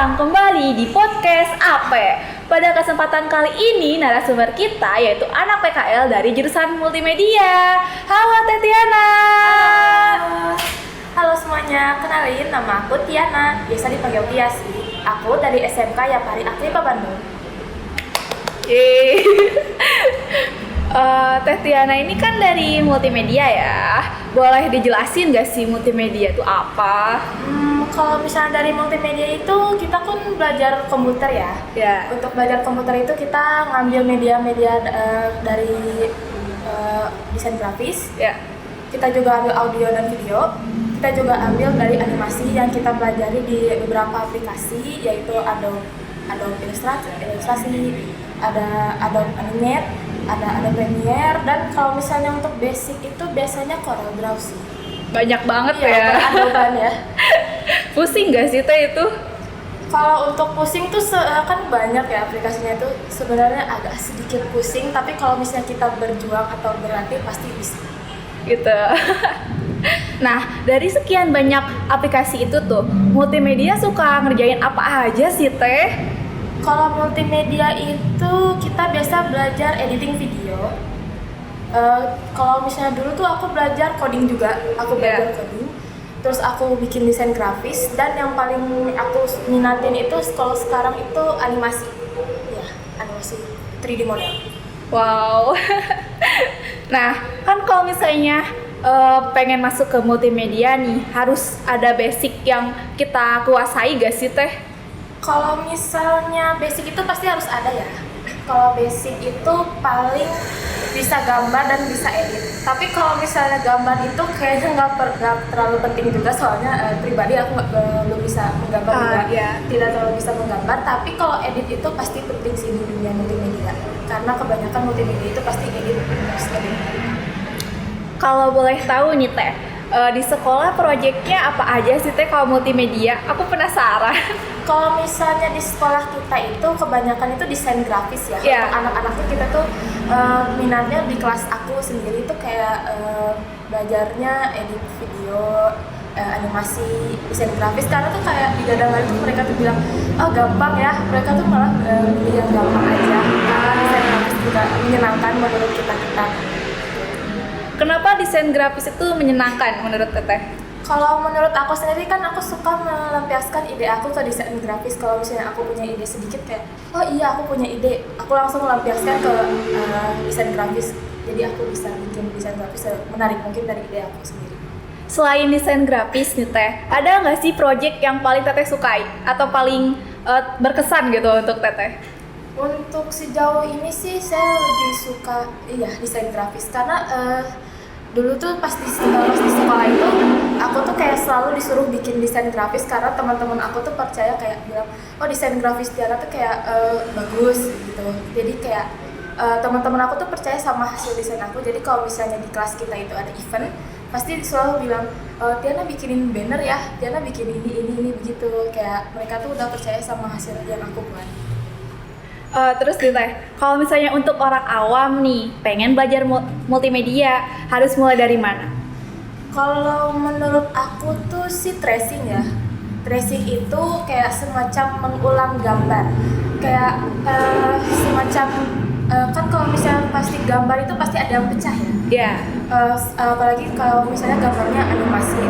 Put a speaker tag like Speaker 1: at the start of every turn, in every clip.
Speaker 1: datang kembali di podcast Ape. Pada kesempatan kali ini narasumber kita yaitu anak PKL dari jurusan multimedia. Halo Tetiana.
Speaker 2: Halo semuanya, kenalin nama aku Tiana, biasa dipanggil Tia sih. Aku dari SMK Yapari Akripa Bandung.
Speaker 1: Yeay. Teh Tiana ini kan dari multimedia ya. Boleh dijelasin gak sih multimedia itu apa?
Speaker 2: Kalau misalnya dari multimedia itu kita kan belajar komputer ya.
Speaker 1: Ya.
Speaker 2: Untuk belajar komputer itu kita ngambil media-media dari desain grafis.
Speaker 1: Ya.
Speaker 2: Kita juga ambil audio dan video. Kita juga ambil dari animasi yang kita pelajari di beberapa aplikasi, yaitu Adobe Illustrator, ada Adobe Animate, ada Adobe Premiere, dan kalau misalnya untuk basic itu biasanya Corel Draw sih.
Speaker 1: Banyak banget
Speaker 2: Iya,
Speaker 1: ya.
Speaker 2: Adobe ya.
Speaker 1: Pusing gak sih Teh itu?
Speaker 2: Kalau untuk pusing tuh kan banyak ya aplikasinya itu, sebenarnya agak sedikit pusing, tapi kalau misalnya kita berjuang atau berlatih pasti bisa.
Speaker 1: Gitu. Nah, dari sekian banyak aplikasi itu tuh, multimedia suka ngerjain apa aja sih Teh?
Speaker 2: Kalau multimedia itu kita biasa belajar editing video. Kalau misalnya dulu tuh aku belajar coding juga, aku belajar coding. Terus aku bikin desain grafis, dan yang paling aku minatin itu kalau sekarang itu animasi. Ya, animasi 3D model.
Speaker 1: Wow. Nah, kan kalau misalnya pengen masuk ke multimedia nih, harus ada basic yang kita kuasai gak sih Teh?
Speaker 2: Kalau misalnya basic itu pasti harus ada ya. Kalau basic itu paling bisa gambar dan bisa edit. Tapi kalau misalnya gambar itu kayaknya nggak terlalu penting juga, soalnya pribadi aku belum bisa menggambar juga, tidak terlalu bisa menggambar. Tapi kalau edit itu pasti penting sih di dunia multimedia, karena kebanyakan multimedia itu pasti edit.
Speaker 1: Kalau boleh tahu nih Teh, di sekolah proyeknya apa aja sih Teh kalau multimedia? Aku penasaran.
Speaker 2: Kalau misalnya di sekolah kita itu kebanyakan itu desain grafis ya.
Speaker 1: Yeah.
Speaker 2: Untuk anak-anaknya kita tuh minatnya di kelas aku sendiri tuh kayak belajarnya edit video, animasi, desain grafis, karena tuh kayak di gadang itu mereka tuh bilang, oh gampang ya. Mereka tuh malah pilih yang gampang aja. Karena desain grafis juga menyenangkan menurut kita.
Speaker 1: Kenapa desain grafis itu menyenangkan menurut Teteh?
Speaker 2: Kalau menurut aku sendiri kan aku suka melampiaskan ide aku ke desain grafis. Kalau misalnya aku punya ide sedikit kayak, oh iya aku punya ide, aku langsung melampiaskan ke desain grafis. Jadi aku bisa bikin desain grafis menarik mungkin dari ide aku sendiri.
Speaker 1: Selain desain grafis nih Teh, ada nggak sih project yang paling Teteh sukai atau paling berkesan gitu untuk Teteh?
Speaker 2: Untuk sejauh ini sih saya lebih suka desain grafis, karena dulu tuh pas di sekolah itu aku tuh kayak selalu disuruh bikin desain grafis, karena teman-teman aku tuh percaya kayak bilang, oh desain grafis Tiara tuh kayak bagus gitu. Jadi kayak teman-teman aku tuh percaya sama hasil desain aku. Jadi kalau misalnya di kelas kita itu ada event, pasti selalu bilang, Tiana bikinin banner ya, Tiana bikin ini begitu. Kayak mereka tuh udah percaya sama hasil yang aku buat.
Speaker 1: Terus nih Teh, kalau misalnya untuk orang awam nih pengen belajar multimedia, harus mulai dari mana?
Speaker 2: Kalau menurut aku tuh sih tracing ya. Tracing itu kayak semacam mengulang gambar. Kayak semacam kan kalau misalnya pasti gambar itu pasti ada yang pecah ya.
Speaker 1: Iya.
Speaker 2: Apalagi kalau misalnya gambarnya animasi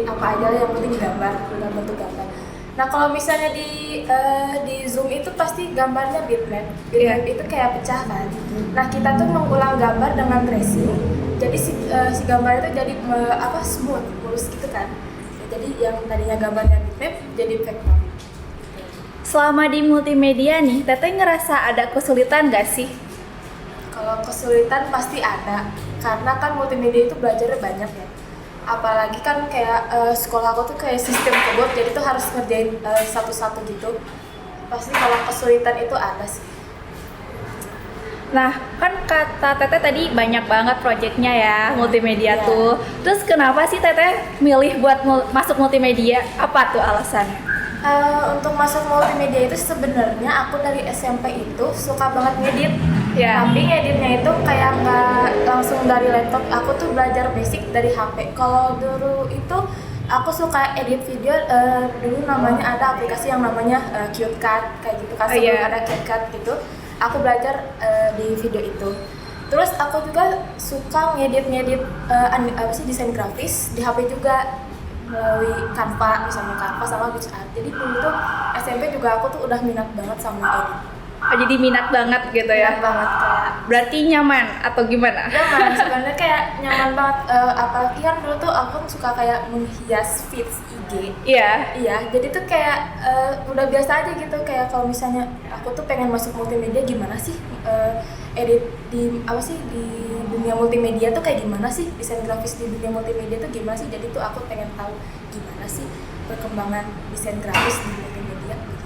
Speaker 2: apa aja yang penting gambar, dalam bentuk gambar. Nah kalau misalnya di Zoom itu pasti gambarnya bitmap itu kayak pecah kan. Nah kita tuh mengulang gambar dengan tracing, jadi si gambar itu jadi smooth, mulus gitu kan. Jadi yang tadinya gambarnya bitmap jadi vektor.
Speaker 1: Selama di multimedia nih, Teteh ngerasa ada kesulitan gak sih?
Speaker 2: Kalau kesulitan pasti ada, karena kan multimedia itu belajarnya banyak ya. Apalagi kan kayak sekolah aku tuh kayak sistem kebot, jadi tuh harus ngerjain satu-satu gitu. Pasti kalau kesulitan itu ada sih.
Speaker 1: Nah, kan kata Teteh tadi banyak banget proyeknya ya, multimedia tuh. Terus kenapa sih Teteh milih buat masuk multimedia? Apa tuh alasannya?
Speaker 2: Untuk masuk multimedia itu sebenarnya aku dari SMP itu suka banget ngedit.
Speaker 1: Ya.
Speaker 2: Tapi ngeditnya itu kayak nggak langsung dari laptop. Aku tuh belajar basic dari HP. Kalau dulu itu Aku suka edit video, dulu namanya ada aplikasi yang namanya CuteCut kayak gitu kan, sebelum
Speaker 1: Iya.
Speaker 2: ada CapCut gitu. Aku belajar di video itu. Terus aku juga suka ngedit desain grafis di HP juga melalui Canva, misalnya Canva sama PixArt. Jadi dulu tuh SMP juga aku tuh udah minat banget sama edit.
Speaker 1: Oh, jadi minat banget gitu ya.
Speaker 2: Minat banget kayak
Speaker 1: Berarti nyaman atau gimana?
Speaker 2: nyaman sebenarnya, kayak nyaman banget, apalagi kan dulu tuh aku suka kayak menghias feeds IG.
Speaker 1: Iya.
Speaker 2: Iya, jadi tuh kayak udah biasa aja gitu, kayak kalau misalnya aku tuh pengen masuk multimedia, gimana sih edit di dunia multimedia tuh kayak gimana sih, desain grafis di dunia multimedia tuh gimana sih. Jadi tuh aku pengen tahu gimana sih perkembangan desain grafis di multimedia gitu.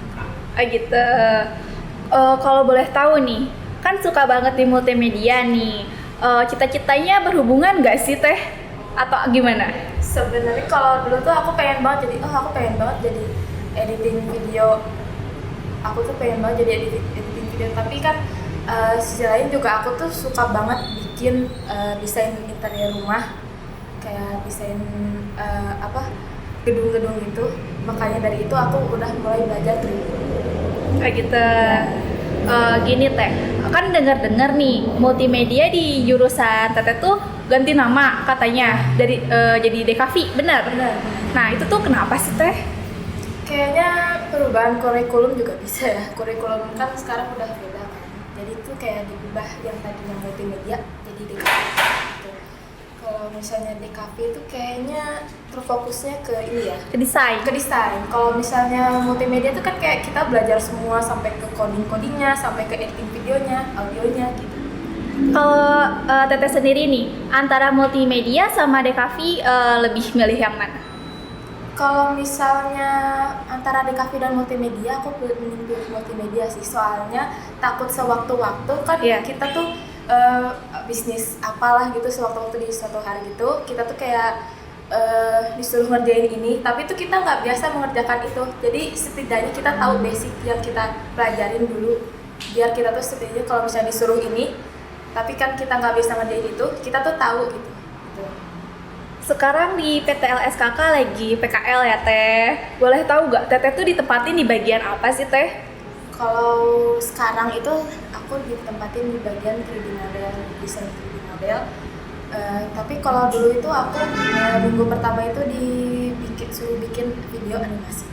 Speaker 1: Oh gitu. Kalau boleh tahu nih, kan suka banget di multimedia nih. Cita-citanya berhubungan nggak sih Teh? Atau gimana?
Speaker 2: Sebenarnya kalau dulu tuh aku pengen banget jadi editing video. Aku tuh pengen banget jadi editing video, tapi kan sisi lain juga aku tuh suka banget bikin desain interior rumah, kayak desain gedung-gedung gitu. Makanya dari itu aku udah mulai belajar 3D.
Speaker 1: Kayak gitu. Gini Teh, kan dengar-dengar nih multimedia di jurusan Teteh tuh ganti nama katanya dari jadi DKV, benar?
Speaker 2: Benar.
Speaker 1: Nah itu tuh kenapa sih Teh?
Speaker 2: Kayaknya perubahan kurikulum juga bisa ya. Kurikulum kan sekarang udah beda kan. Jadi itu kayak diubah, yang tadinya multimedia jadi DKV gitu. Kalau misalnya DKV itu kayaknya terfokusnya ke ini ya,
Speaker 1: Ke desain.
Speaker 2: ke desain. Kalau misalnya multimedia itu kan kayak kita belajar semua sampai ke codingnya, sampai ke editing videonya, audionya gitu.
Speaker 1: Kalau Teteh sendiri nih, antara multimedia sama DKV lebih milih yang mana?
Speaker 2: Kalau misalnya antara DKV dan multimedia, aku mending pilih multimedia sih. Soalnya takut sewaktu-waktu kan
Speaker 1: Iya.
Speaker 2: kita tuh bisnis apalah gitu, sewaktu-waktu di suatu hari gitu kita tuh kayak disuruh ngerjain ini, tapi tuh kita nggak biasa mengerjakan itu. Jadi setidaknya kita tahu basic yang kita pelajarin dulu, biar kita tuh setidaknya kalau misalnya disuruh ini, tapi kan kita nggak bisa ngerjain itu, kita tuh tahu gitu.
Speaker 1: Sekarang di PTLSKK lagi PKL ya Teh. Boleh tahu gak Teteh tuh ditempatin di bagian apa sih Teh?
Speaker 2: Kalau sekarang itu aku ditempatin di bagian 3D model, desain 3D model. Tapi kalau dulu itu aku minggu pertama itu suruh bikin video animasi.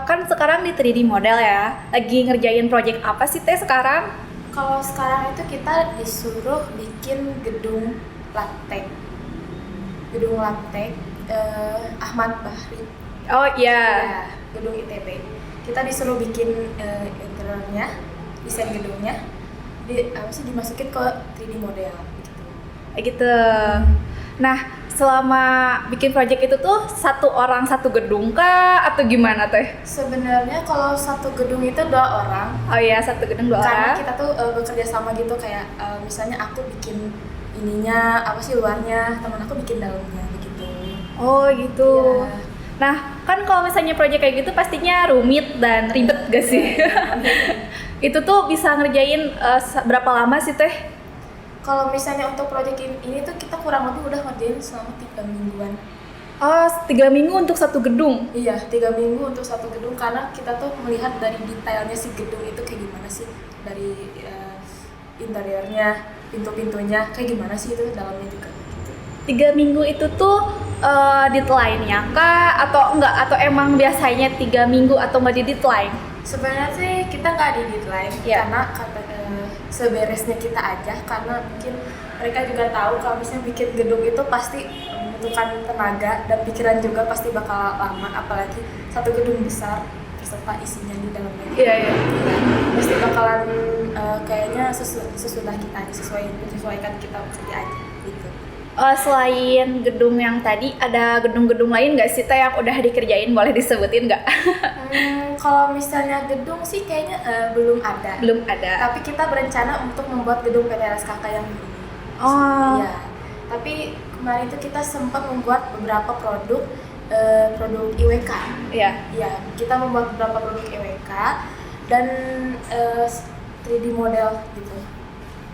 Speaker 1: Kan sekarang di 3D model ya. Lagi ngerjain project apa sih Teh sekarang?
Speaker 2: Kalau sekarang itu kita disuruh bikin gedung labtek. Gedung labtek Ahmad Bahri.
Speaker 1: Oh iya.
Speaker 2: Ya, gedung ITB. Kita disuruh bikin interiornya, desain gedungnya, dimasukin ke 3D model gitu.
Speaker 1: Kayak gitu. Nah, selama bikin project itu tuh satu orang satu gedung kah atau gimana Teh?
Speaker 2: Sebenarnya kalau satu gedung itu 2 orang,
Speaker 1: Oh iya, satu gedung 2
Speaker 2: karena
Speaker 1: orang.
Speaker 2: kita tuh bekerja sama gitu, kayak misalnya aku bikin ininya luarnya, teman aku bikin dalamnya begitu.
Speaker 1: Oh gitu.
Speaker 2: Iya.
Speaker 1: Nah, kan kalau misalnya project kayak gitu pastinya rumit dan ribet gak sih? Itu tuh bisa ngerjain berapa lama sih Teh?
Speaker 2: Kalau misalnya untuk proyek ini tuh kita kurang lebih udah ngerjain selama 3 mingguan.
Speaker 1: Oh, 3 minggu untuk satu gedung.
Speaker 2: Iya, 3 minggu untuk satu gedung, karena kita tuh melihat dari detailnya si gedung itu kayak gimana sih, dari interiornya, pintu-pintunya kayak gimana sih itu dalamnya juga.
Speaker 1: 3 minggu itu tuh deadline-nya kah? Atau enggak? Atau emang biasanya 3 minggu atau nggak di deadline?
Speaker 2: Sebenarnya sih kita nggak di deadline,
Speaker 1: Iya.
Speaker 2: karena seberesnya kita aja, karena mungkin mereka juga tahu kalau misalnya bikin gedung itu pasti membutuhkan tenaga dan pikiran juga, pasti bakal lama, apalagi satu gedung besar beserta isinya di dalamnya.
Speaker 1: Iya, iya.
Speaker 2: Pasti bakalan kayaknya sesudah kita disesuaikan kita kerja aja gitu.
Speaker 1: Selain gedung yang tadi, ada gedung-gedung lain nggak sih Teh yang udah dikerjain? Boleh disebutin nggak?
Speaker 2: Kalau misalnya gedung sih kayaknya belum ada.
Speaker 1: Belum ada.
Speaker 2: Tapi kita berencana untuk membuat gedung PTLSKK yang ini.
Speaker 1: Oh.
Speaker 2: Iya. Tapi kemarin itu kita sempat membuat beberapa produk IWK.
Speaker 1: Iya.
Speaker 2: Iya, kita membuat beberapa produk IWK dan 3D model gitu.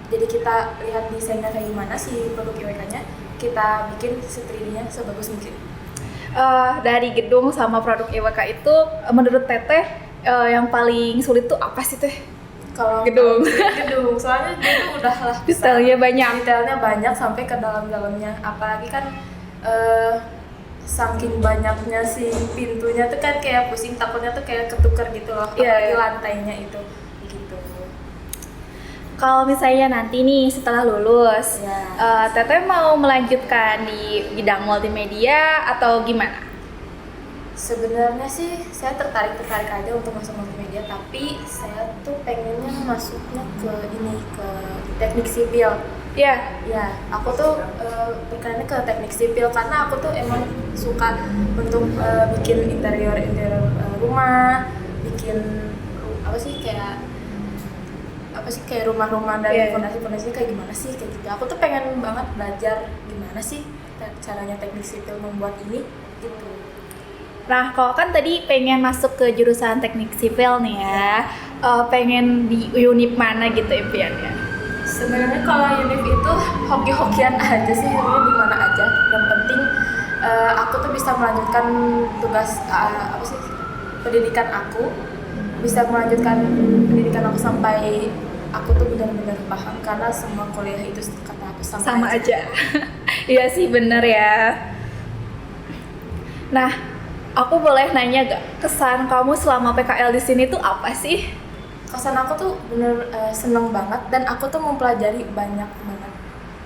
Speaker 2: Jadi kita lihat desainnya kayak gimana si produk IWK-nya, kita bikin 3D-nya sebagus mungkin.
Speaker 1: Dari gedung sama produk IWK itu menurut Teteh yang paling sulit tuh apa sih Teh?
Speaker 2: Kalau
Speaker 1: Gedung.
Speaker 2: gedung, soalnya dia tuh udah lah
Speaker 1: Detailnya banyak.
Speaker 2: detailnya banyak sampai ke dalam-dalamnya. Apalagi kan saking banyaknya si pintunya tuh kan kayak pusing, takutnya tuh kayak ketuker gitu loh.
Speaker 1: Iya,
Speaker 2: Apalagi
Speaker 1: iya.
Speaker 2: lantainya itu gitu.
Speaker 1: Kalau misalnya nanti nih setelah lulus,
Speaker 2: Ya.
Speaker 1: Teteh mau melanjutkan di bidang multimedia atau gimana?
Speaker 2: Sebenarnya sih saya tertarik aja untuk masuk multimedia, tapi saya tuh pengennya masuknya ke ini, ke teknik sipil.
Speaker 1: Ya,
Speaker 2: Ya, aku tuh berkerennya ke teknik sipil karena aku tuh emang suka untuk bikin interior rumah, bikin apa sih kayak rumah-rumah dari
Speaker 1: Iya.
Speaker 2: fondasi-fondasi kayak gimana sih kayak gitu. Aku tuh pengen banget belajar gimana sih caranya teknik sipil membuat ini gitu.
Speaker 1: nah kalau kan tadi pengen masuk ke jurusan teknik sipil nih ya, pengen di unit mana gitu impiannya?
Speaker 2: Sebenarnya kalau univ itu hoki-hokian aja sih, sebenarnya di mana aja. Yang penting aku tuh bisa melanjutkan tugas pendidikan aku, bisa melanjutkan pendidikan aku sampai aku tuh benar-benar paham, karena semua kuliah itu kata aku
Speaker 1: Sama aja. Iya sih bener ya. Nah, aku boleh nanya gak kesan kamu selama PKL di sini tuh apa sih?
Speaker 2: Kesan aku tuh bener seneng banget, dan aku tuh mempelajari banyak banget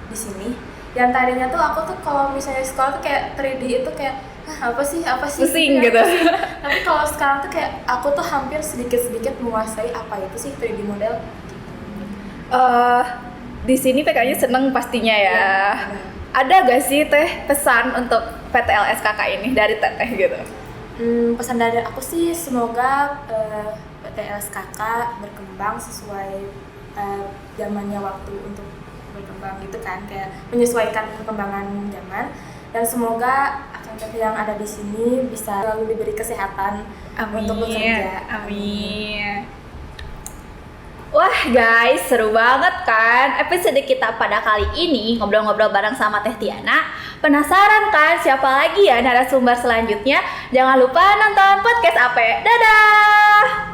Speaker 2: di sini. Yang tadinya tuh aku tuh kalau misalnya sekolah tuh kayak 3D itu kayak apa sih
Speaker 1: Pusing
Speaker 2: ya,
Speaker 1: gitu.
Speaker 2: pusing. Tapi kalau sekarang tuh kayak aku tuh hampir sedikit menguasai apa itu sih 3D model.
Speaker 1: Di sini PK-nya seneng pastinya ya.
Speaker 2: Iya.
Speaker 1: Ada gak sih Teh pesan untuk PTLSKK ini dari Teteh gitu?
Speaker 2: Pesan dari aku sih semoga PTLSKK berkembang sesuai zamannya waktu untuk berkembang gitu kan, kayak menyesuaikan perkembangan zaman, dan semoga akan yang ada di sini bisa selalu diberi kesehatan untuk bekerja.
Speaker 1: Amin. Wah guys, seru banget kan episode kita pada kali ini ngobrol-ngobrol bareng sama Teh Tiana. Penasaran kan siapa lagi ya narasumber selanjutnya? Jangan lupa nonton podcast Ape. Dadah!